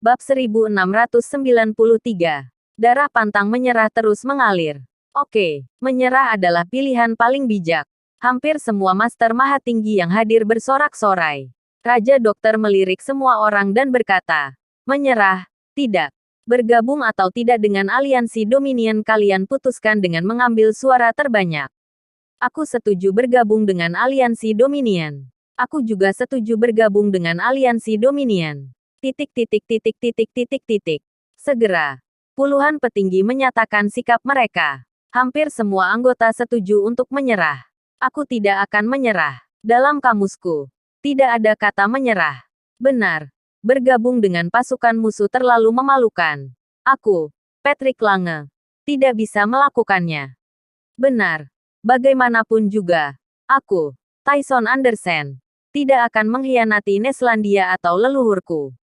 Bab 1693. Darah pantang menyerah terus mengalir. Oke, menyerah adalah pilihan paling bijak. Hampir semua master maha tinggi yang hadir bersorak-sorai. Raja Dokter melirik semua orang dan berkata, menyerah, tidak. Bergabung atau tidak dengan aliansi Dominion, kalian putuskan dengan mengambil suara terbanyak. Aku setuju bergabung dengan aliansi Dominion. Aku juga setuju bergabung dengan aliansi Dominion. Segera, puluhan petinggi menyatakan sikap mereka. Hampir semua anggota setuju untuk menyerah. Aku tidak akan menyerah. Dalam kamusku, tidak ada kata menyerah. Benar, bergabung dengan pasukan musuh terlalu memalukan. Aku, Patrick Lange, tidak bisa melakukannya. Benar, bagaimanapun juga, aku, Tyson Andersen, tidak akan mengkhianati Neslandia atau leluhurku.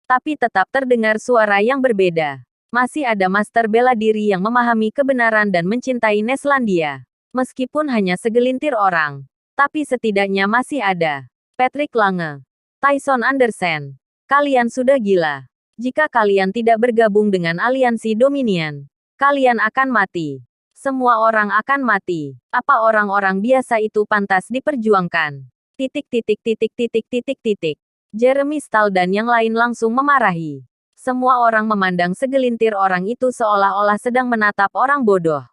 Tapi tetap terdengar suara yang berbeda. Masih ada master bela diri yang memahami kebenaran dan mencintai Neslandia. Meskipun hanya segelintir orang, tapi setidaknya masih ada. Patrick Lange, Tyson Andersen, kalian sudah gila. Jika kalian tidak bergabung dengan aliansi Dominion, kalian akan mati. Semua orang akan mati. Apa orang-orang biasa itu pantas diperjuangkan? Jeremy Stahl dan yang lain langsung memarahi. Semua orang memandang segelintir orang itu seolah-olah sedang menatap orang bodoh.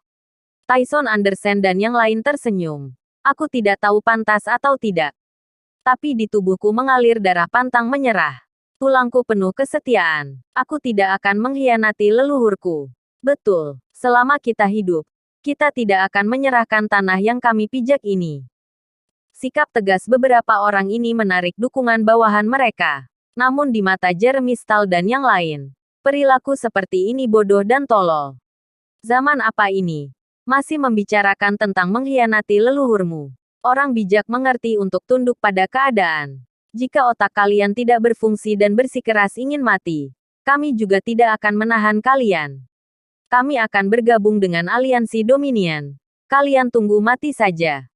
Tyson Andersen dan yang lain tersenyum. Aku tidak tahu pantas atau tidak. Tapi di tubuhku mengalir darah pantang menyerah. Tulangku penuh kesetiaan. Aku tidak akan mengkhianati leluhurku. Betul, selama kita hidup, kita tidak akan menyerahkan tanah yang kami pijak ini. Sikap tegas beberapa orang ini menarik dukungan bawahan mereka. Namun di mata Jeremy Stahl dan yang lain, perilaku seperti ini bodoh dan tolol. Zaman apa ini? Masih membicarakan tentang mengkhianati leluhurmu. Orang bijak mengerti untuk tunduk pada keadaan. Jika otak kalian tidak berfungsi dan bersikeras ingin mati, kami juga tidak akan menahan kalian. Kami akan bergabung dengan aliansi Dominion. Kalian tunggu mati saja.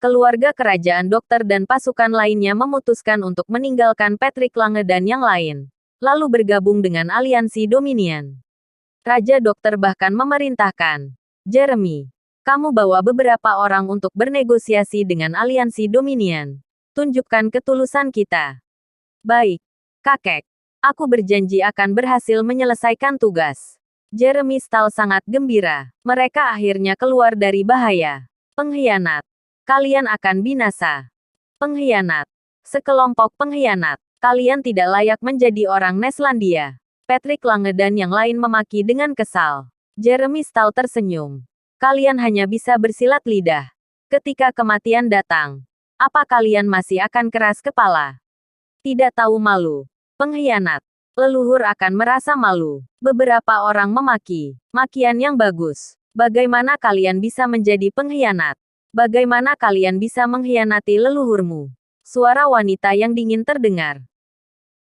Keluarga kerajaan dokter dan pasukan lainnya memutuskan untuk meninggalkan Patrick Lange dan yang lain, lalu bergabung dengan aliansi Dominion. Raja Dokter bahkan memerintahkan, Jeremy, kamu bawa beberapa orang untuk bernegosiasi dengan aliansi Dominion. Tunjukkan ketulusan kita. Baik, kakek. Aku berjanji akan berhasil menyelesaikan tugas. Jeremy Stahl sangat gembira. Mereka akhirnya keluar dari bahaya. Pengkhianat. Kalian akan binasa. Pengkhianat. Sekelompok pengkhianat. Kalian tidak layak menjadi orang Neslandia. Patrick Lange dan yang lain memaki dengan kesal. Jeremy Stahl tersenyum. Kalian hanya bisa bersilat lidah. Ketika kematian datang, apa kalian masih akan keras kepala? Tidak tahu malu. Pengkhianat. Leluhur akan merasa malu. Beberapa orang memaki. Makian yang bagus. Bagaimana kalian bisa menjadi pengkhianat? Bagaimana kalian bisa mengkhianati leluhurmu? Suara wanita yang dingin terdengar.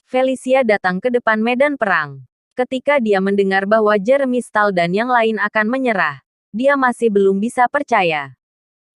Felicia datang ke depan medan perang. Ketika dia mendengar bahwa Jeremy Stahl dan yang lain akan menyerah, dia masih belum bisa percaya.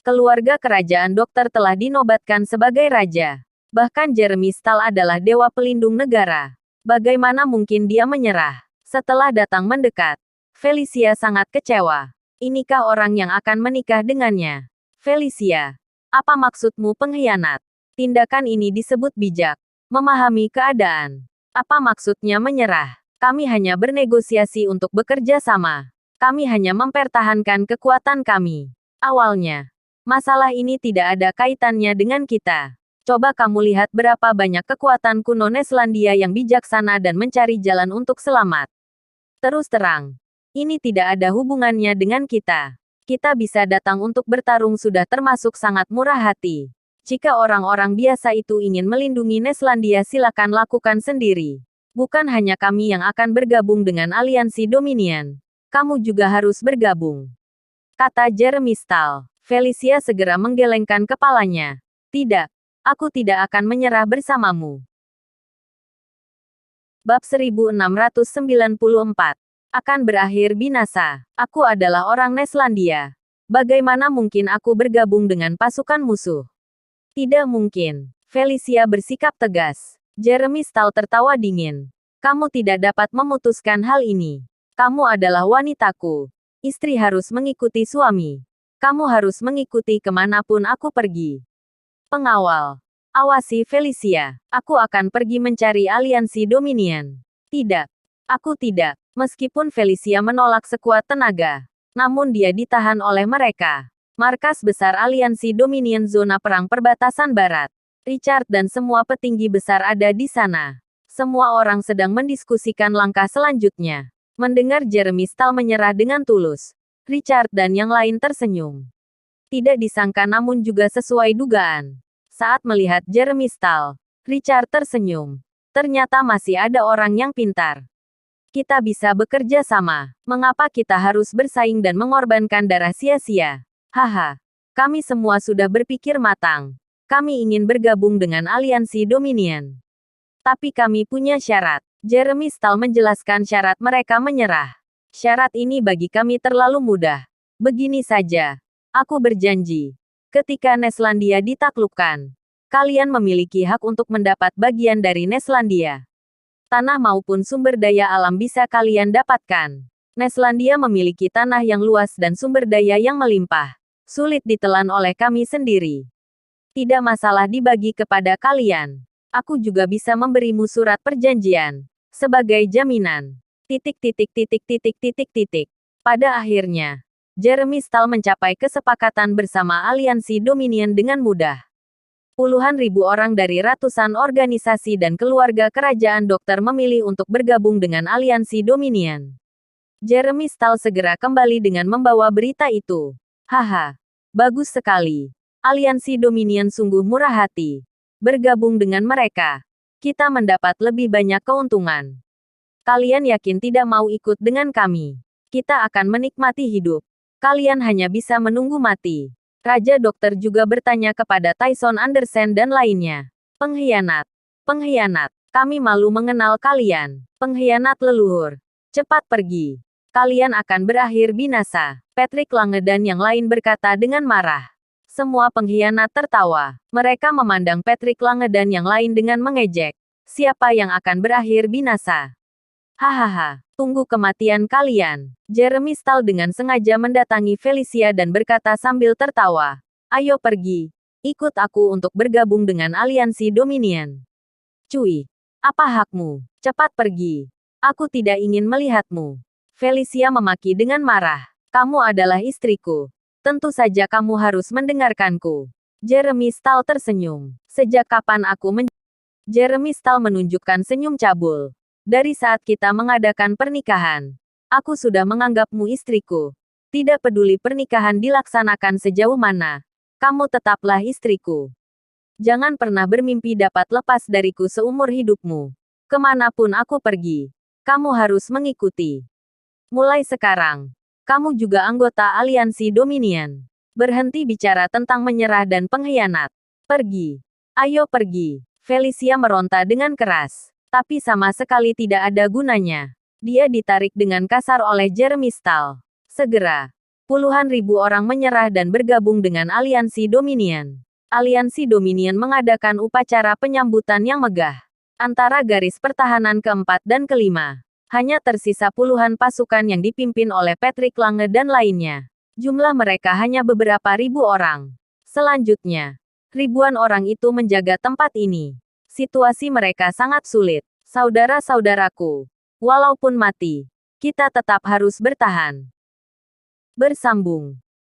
Keluarga kerajaan dokter telah dinobatkan sebagai raja. Bahkan Jeremy Stahl adalah dewa pelindung negara. Bagaimana mungkin dia menyerah? Setelah datang mendekat, Felicia sangat kecewa. Inikah orang yang akan menikah dengannya? Felicia, apa maksudmu pengkhianat? Tindakan ini disebut bijak. Memahami keadaan. Apa maksudnya menyerah? Kami hanya bernegosiasi untuk bekerja sama. Kami hanya mempertahankan kekuatan kami. Awalnya, masalah ini tidak ada kaitannya dengan kita. Coba kamu lihat berapa banyak kekuatan kuno Neslandia yang bijaksana dan mencari jalan untuk selamat. Terus terang, ini tidak ada hubungannya dengan kita. Kita bisa datang untuk bertarung sudah termasuk sangat murah hati. Jika orang-orang biasa itu ingin melindungi Neslandia, silakan lakukan sendiri. Bukan hanya kami yang akan bergabung dengan aliansi Dominion. Kamu juga harus bergabung. Kata Jeremy Stahl. Felicia segera menggelengkan kepalanya. Tidak. Aku tidak akan menyerah bersamamu. Bab 1694. Akan berakhir binasa. Aku adalah orang Neslandia. Bagaimana mungkin aku bergabung dengan pasukan musuh? Tidak mungkin. Felicia bersikap tegas. Jeremy Stahl tertawa dingin. Kamu tidak dapat memutuskan hal ini. Kamu adalah wanitaku. Istri harus mengikuti suami. Kamu harus mengikuti kemanapun aku pergi. Pengawal. Awasi Felicia. Aku akan pergi mencari aliansi Dominion. Tidak. Aku tidak. Meskipun Felicia menolak sekuat tenaga. Namun dia ditahan oleh mereka. Markas besar aliansi Dominion zona perang perbatasan barat. Richard dan semua petinggi besar ada di sana. Semua orang sedang mendiskusikan langkah selanjutnya. Mendengar Jeremy Stahl menyerah dengan tulus. Richard dan yang lain tersenyum. Tidak disangka namun juga sesuai dugaan. Saat melihat Jeremy Stahl, Richard tersenyum. Ternyata masih ada orang yang pintar. Kita bisa bekerja sama. Mengapa kita harus bersaing dan mengorbankan darah sia-sia? Haha. Kami semua sudah berpikir matang. Kami ingin bergabung dengan aliansi Dominion. Tapi kami punya syarat. Jeremy Stahl menjelaskan syarat mereka menyerah. Syarat ini bagi kami terlalu mudah. Begini saja. Aku berjanji. Ketika Neslandia ditaklukkan, kalian memiliki hak untuk mendapat bagian dari Neslandia. Tanah maupun sumber daya alam bisa kalian dapatkan. Neslandia memiliki tanah yang luas dan sumber daya yang melimpah. Sulit ditelan oleh kami sendiri. Tidak masalah dibagi kepada kalian. Aku juga bisa memberimu surat perjanjian. Sebagai jaminan. Pada akhirnya, Jeremy Stahl mencapai kesepakatan bersama aliansi Dominion dengan mudah. Puluhan ribu orang dari ratusan organisasi dan keluarga kerajaan dokter memilih untuk bergabung dengan aliansi Dominion. Jeremy Stahl segera kembali dengan membawa berita itu. Haha, bagus sekali. Aliansi Dominion sungguh murah hati. Bergabung dengan mereka, kita mendapat lebih banyak keuntungan. Kalian yakin tidak mau ikut dengan kami? Kita akan menikmati hidup. Kalian hanya bisa menunggu mati. Raja dokter juga bertanya kepada Tyson Anderson dan lainnya. Pengkhianat. Pengkhianat. Kami malu mengenal kalian. Pengkhianat leluhur. Cepat pergi. Kalian akan berakhir binasa. Patrick Lange dan yang lain berkata dengan marah. Semua pengkhianat tertawa. Mereka memandang Patrick Lange dan yang lain dengan mengejek. Siapa yang akan berakhir binasa? Hahaha, tunggu kematian kalian. Jeremy Stahl dengan sengaja mendatangi Felicia dan berkata sambil tertawa. Ayo pergi. Ikut aku untuk bergabung dengan aliansi Dominion. Cuy, apa hakmu? Cepat pergi. Aku tidak ingin melihatmu. Felicia memaki dengan marah. Kamu adalah istriku. Tentu saja kamu harus mendengarkanku. Jeremy Stahl tersenyum. Sejak kapan aku Jeremy Stahl menunjukkan senyum cabul. Dari saat kita mengadakan pernikahan, aku sudah menganggapmu istriku. Tidak peduli pernikahan dilaksanakan sejauh mana, kamu tetaplah istriku. Jangan pernah bermimpi dapat lepas dariku seumur hidupmu. Kemanapun aku pergi, kamu harus mengikuti. Mulai sekarang, kamu juga anggota aliansi Dominion. Berhenti bicara tentang menyerah dan pengkhianat. Pergi. Ayo pergi. Felicia meronta dengan keras. Tapi sama sekali tidak ada gunanya. Dia ditarik dengan kasar oleh Jeremy Stahl. Segera, puluhan ribu orang menyerah dan bergabung dengan aliansi Dominion. Aliansi Dominion mengadakan upacara penyambutan yang megah. Antara garis pertahanan keempat dan kelima. Hanya tersisa puluhan pasukan yang dipimpin oleh Patrick Lange dan lainnya. Jumlah mereka hanya beberapa ribu orang. Selanjutnya, ribuan orang itu menjaga tempat ini. Situasi mereka sangat sulit. Saudara-saudaraku, walaupun mati, kita tetap harus bertahan. Bersambung.